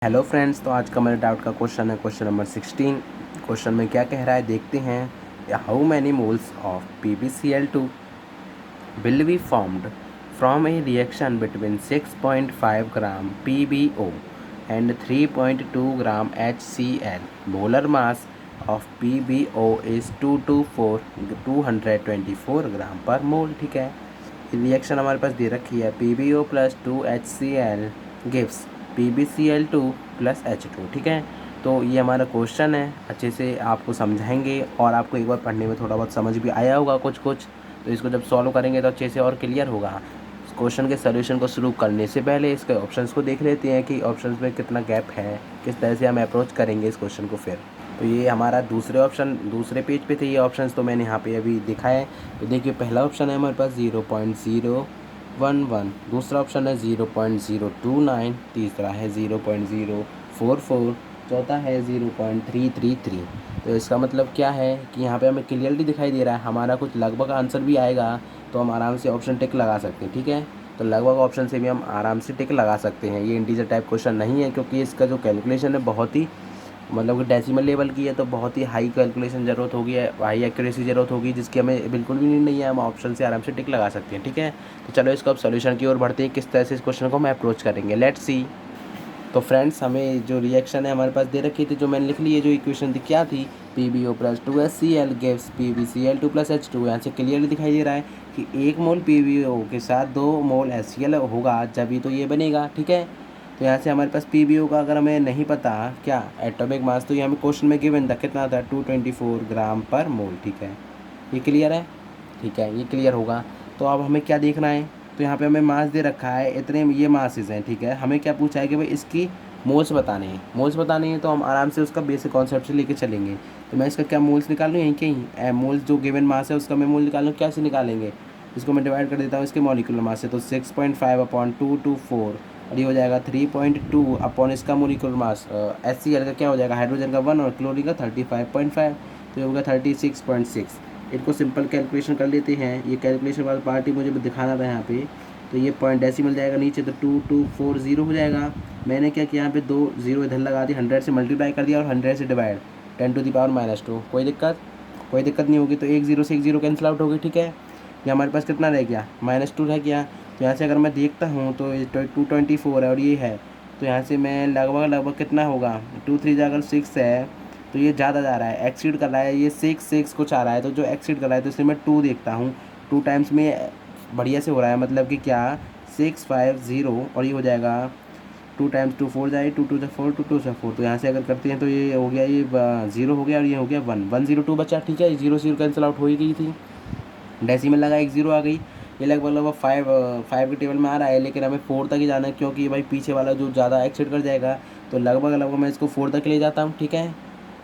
Hello friends, तो आज का मेरे डाउट का क्वेश्चन है क्वेश्चन नंबर 16। क्वेश्चन में क्या कह रहा है देखते हैं। How many moles of PbCl2 will be formed from a reaction between 6.5 gram PbO and 3.2 gram HCl? Molar mass of PbO is 224 ग्राम पर मोल। ठीक है, रिएक्शन हमारे पास दे रखी है PbO plus 2HCl gives PbCl2 plus H2। ठीक है, तो ये हमारा क्वेश्चन है। अच्छे से आपको समझाएंगे और आपको एक बार पढ़ने में थोड़ा बहुत समझ भी आया होगा कुछ कुछ, तो इसको जब सॉल्व करेंगे तो अच्छे से और क्लियर होगा। क्वेश्चन के सोल्यूशन को शुरू करने से पहले इसके ऑप्शंस को देख लेते हैं कि ऑप्शंस में कितना गैप है, किस तरह से हम अप्रोच करेंगे इस क्वेश्चन को। फिर तो ये हमारा दूसरे पेज पे थे ये ऑप्शंस, तो मैंने यहाँ पे अभी दिखा है। तो देखिए, पहला ऑप्शन है हमारे पास 0.011, दूसरा ऑप्शन है 0.029, तीसरा है 0.044, चौथा है 0.333। तो इसका मतलब क्या है कि यहाँ पे हमें क्लियरली दिखाई दे रहा है, हमारा कुछ लगभग आंसर भी आएगा तो हम आराम से ऑप्शन टिक लगा सकते हैं। ठीक है, तो लगभग ऑप्शन से भी हम आराम से टिक लगा सकते हैं। ये इंटीजर टाइप क्वेश्चन नहीं है, क्योंकि इसका जो कैलकुलेशन है बहुत ही मतलब कि डेसिमल लेवल की है, तो बहुत ही हाई कैलकुलेशन ज़रूरत होगी, हाई एक्यूरेसी ज़रूरत होगी, जिसकी हमें बिल्कुल भी नहीं है। हम ऑप्शन से आराम से टिक लगा सकते हैं। ठीक है, तो चलो इसको अब सोल्यूशन की ओर बढ़ते हैं, किस तरह से इस क्वेश्चन को हम अप्रोच करेंगे। Let's see. तो फ्रेंड्स, हमें जो रिएक्शन है हमारे पास दे रखी थी, जो मैंने लिख ली है, जो इक्वेशन थी क्या थी, PbO plus 2HCl gives PbCl2 plus H2। यहाँ से क्लियरली दिखाई दे रहा है कि 1 मोल PbO के साथ 2 मोल HCl होगा, जब ही तो ये बनेगा। ठीक है, तो यहाँ से हमारे पास PbO का अगर हमें नहीं पता क्या एटॉमिक मास, तो ये हमें क्वेश्चन में गिवन था कितना था, 224 ग्राम पर मोल। ठीक है, ये क्लियर है। ठीक है, ये क्लियर होगा। तो अब हमें क्या देखना है, तो यहाँ पे हमें मास दे रखा है, इतने ये मासेस हैं। ठीक है, हमें क्या पूछा है कि भाई इसकी मोल्स बताने हैं। मोल्स बताने हैं तो हम आराम से उसका बेसिक कॉन्सेप्ट से लेके चलेंगे। तो मैं इसका क्या मोल्स निकाल लूँ, यहीं के ही मोल्स जो गिवन मास है उसका मैं मोल निकाल लूँ। कैसे निकालेंगे, इसको मैं डिवाइड कर देता हूँ इसके मॉलिक्यूलर मास से। तो 6.5/224, और ये हो जाएगा 3.2 अपॉन इसका मॉलिक्यूलर मास HCl का क्या हो जाएगा, हाइड्रोजन का 1 और क्लोरीन का 35.5, तो ये होगा 36.6। इनको सिंपल कैलकुलेशन कर लेते हैं। ये कैलकुलेशन वाला पार्ट ही मुझे दिखाना था यहाँ पे। तो ये पॉइंट डेसिमल जाएगा नीचे, तो 2240 हो जाएगा। मैंने क्या किया, यहाँ पे 2 0 इधर लगा दी, 100 से मल्टीप्लाई कर दिया और 100 से डिवाइड, 10⁻²। कोई दिक्कत नहीं होगी। तो एक 0 से एक 0 कैंसिल आउट होगी। ठीक है, ये हमारे पास कितना रह गया, -2 रह गया। तो यहाँ से अगर मैं देखता हूँ तो 224 है और ये है, तो यहाँ से मैं लगभग कितना होगा, 2 3 अगर 6 है, तो ये ज़्यादा जा रहा है, एक्सीड कर रहा है। ये 6 कुछ आ रहा है, तो जो एक्सीड कर रहा है तो इसलिए मैं 2 देखता हूँ। 2 टाइम्स में बढ़िया से हो रहा है, मतलब कि क्या 650, और ये हो जाएगा 2 टाइम्स 2 4 जाए, 2 2 से 4, 2 2 से 4। तो यहाँ से अगर करते हैं तो ये हो गया, ये 0 हो गया और ये हो गया 102 बचा। ठीक है, 0 0 कैंसिल आउट हो ही गई थी, डेसिमल लगा, एक 0 आ गई। ये लगभग 5 के टेबल में आ रहा है, लेकिन हमें 4 तक ही जाना है, क्योंकि भाई पीछे वाला जो ज़्यादा एक्सीड कर जाएगा। तो लगभग मैं इसको 4 तक ले जाता हूँ। ठीक है,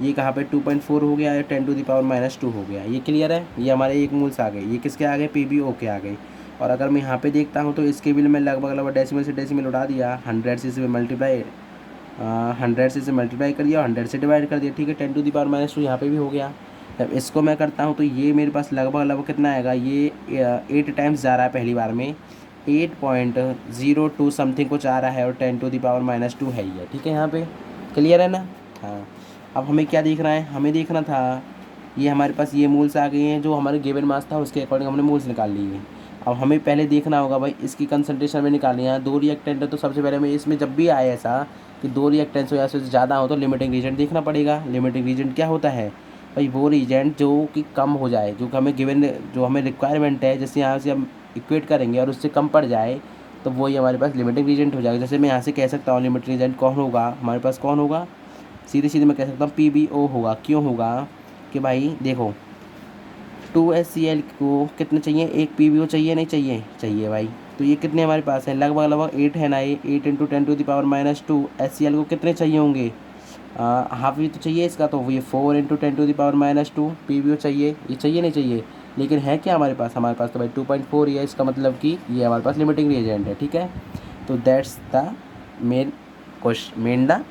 ये कहाँ पे 2.4 हो गया, 10⁻² हो गया। ये क्लियर है, ये हमारे 1 मोल्स आ गए। ये किसके आ गए, PbO के आ गए। और अगर मैं यहाँ पे देखता हूँ तो इसके भी मैं लगभग डेसिमल से डेसिमल उठा दिया, 100 से इसे मल्टीप्लाई 100 से इसे मल्टीप्लाई कर दिया और 100 से डिवाइड कर दिया। ठीक है, 10⁻² यहाँ पे भी हो गया। जब इसको मैं करता हूँ तो ये मेरे पास लगभग कितना आएगा, ये 8 टाइम्स जा रहा है पहली बार में, 8.02 समथिंग कुछ आ रहा है, और 10⁻² है ही है। ठीक है, यहाँ पे क्लियर है ना। हाँ, अब हमें क्या देखना है, हमें देखना था ये हमारे पास ये मोल्स आ गए हैं, जो हमारे गिवन मास था उसके अकॉर्डिंग हमने मोल्स निकाल लिए। अब हमें पहले देखना होगा भाई इसकी कंसंट्रेशन में निकालनी है। 2 रिएक्टेंट है, तो सबसे पहले हमें इसमें जब भी आए ऐसा कि 2 रिएक्टेंट्स हो या से ज़्यादा हो, तो लिमिटिंग रीजन देखना पड़ेगा। लिमिटिंग रीजन क्या होता है भाई, वो रीजेंट जो कि कम हो जाए, जो कि हमें गिवन जो हमें रिक्वायरमेंट है, जैसे यहाँ से हम इक्वेट करेंगे और उससे कम पड़ जाए, तो वही हमारे पास लिमिटिंग रीजेंट हो जाएगा। जैसे मैं यहाँ से कह सकता हूँ लिमिटिंग रीजेंट कौन होगा, हमारे पास कौन होगा, सीधे सीधे मैं कह सकता हूँ PbO होगा। क्यों होगा कि भाई देखो, 2HCl को कितने चाहिए, एक PbO चाहिए, नहीं चाहिए, चाहिए भाई। तो ये कितने हमारे पास हैं, लगभग 8 है ना, ये 8 × 10⁻²। HCl को कितने चाहिए होंगे, हाफ भी तो चाहिए इसका, तो ये 4 × 10⁻²। PbO चाहिए, ये चाहिए नहीं चाहिए, लेकिन है क्या हमारे पास, तो भाई 2.4 ही है। इसका मतलब कि ये हमारे पास लिमिटिंग रिएजेंट है। ठीक है, तो दैट्स द मेन क्वेश्चन,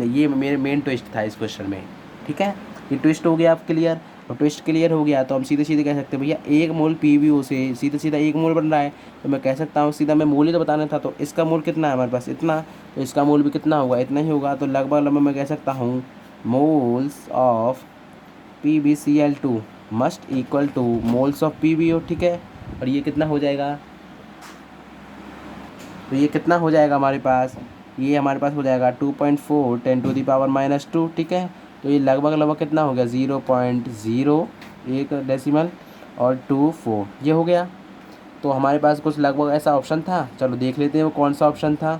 ये मेरे मेन ट्विस्ट था इस क्वेश्चन में। ठीक है, ये ट्विस्ट हो गया आप क्लियर। तो ट्विस्ट क्लियर हो गया। तो हम सीधे सीधे कह सकते हैं भैया 1 मोल PbO से सीधा सीधा 1 मोल बन रहा है। तो मैं कह सकता हूँ सीधा, मैं मोल ही तो बताना था, तो इसका मोल कितना है हमारे पास, इतना, तो इसका मोल भी कितना होगा, इतना ही होगा। तो लगभग मैं कह सकता हूँ moles of PbCl2 must equal two moles of PbO, ठीक है। और ये कितना हो जाएगा, तो ये कितना हो जाएगा हमारे पास, ये हमारे पास हो जाएगा 2.4 10⁻², ठीक है। तो ये लगभग कितना हो गया 0.0 एक डेसिमल और 24 ये हो गया। तो हमारे पास कुछ लगभग ऐसा ऑप्शन था, चलो देख लेते हैं वो कौन सा ऑप्शन था।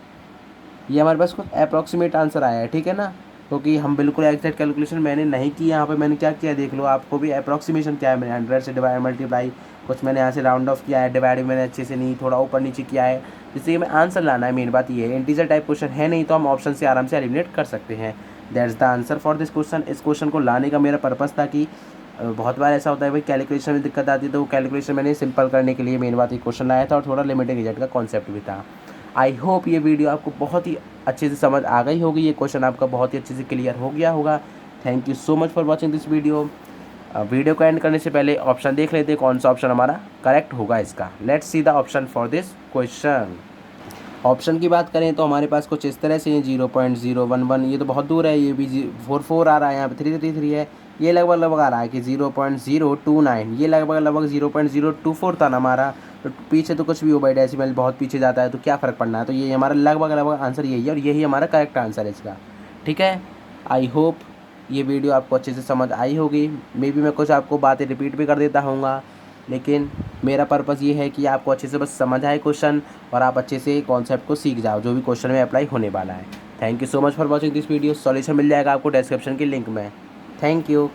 ये हमारे पास कुछ अप्रॉक्सीमेट आंसर आया है, ठीक है ना, क्योंकि हम बिल्कुल एग्जैक्ट कैलकुलेशन मैंने नहीं की। यहाँ पे मैंने क्या किया देख लो, आपको भी अप्रॉक्सीमेशन क्या है, मैंने 100 से डिवाइड मल्टीप्लाई, कुछ मैंने यहाँ से राउंड ऑफ किया है, डिवाइड मैंने अच्छे से नहीं, थोड़ा ऊपर नीचे किया है, जिससे कि मैं आंसर लाना है। मेन बात ये है, इंटीजर टाइप क्वेश्चन है नहीं, तो हम ऑप्शन से आराम से एलिमिनेट कर सकते हैं। That's the answer for this question. इस क्वेश्चन को लाने का मेरा पर्पज़ था कि बहुत बार ऐसा होता है भाई कैलकुलेशन में दिक्कत आती है, तो वो कैलकुलेशन मैंने सिंपल करने के लिए मेन बात ये क्वेश्चन लाया था, और थोड़ा लिमिटेड रिजल्ट का कॉन्सेप्ट भी था। आई होप ये वीडियो आपको बहुत ही अच्छे से समझ आ गई होगी, ये क्वेश्चन आपका बहुत ही अच्छे से क्लियर हो गया होगा। Thank you so much for watching this video. Video को एंड करने से पहले ऑप्शन देख लेते हैं कौन सा ऑप्शन हमारा करेक्ट होगा इसका। Let's see the option for this question. Option की बात करें तो हमारे पास कुछ इस तरह से है, 0.011, ये तो बहुत दूर है, ये भी 44 आ रहा है, यहाँ पे 333 है, ये लगभग आ रहा है कि 0.029, ये लगभग 0.024 था ना हमारा। तो पीछे तो कुछ भी हो भाई, डेसिमल बहुत पीछे जाता है तो क्या फ़र्क पड़ना है। तो ये हमारा लगभग आंसर यही है, और यही हमारा करेक्ट आंसर है इसका, ठीक है। आई होप ये वीडियो आपको अच्छे से समझ आई होगी। मे बी मैं कुछ आपको बातें रिपीट भी कर देता हूँगा, लेकिन मेरा पर्पज़ ये है कि आपको अच्छे से बस समझ आए क्वेश्चन, और आप अच्छे से कॉन्सेप्ट को सीख जाओ जो भी क्वेश्चन में अप्लाई होने वाला है। Thank you so much for watching this video. Solution मिल जाएगा आपको डिस्क्रिप्शन की लिंक में। Thank you.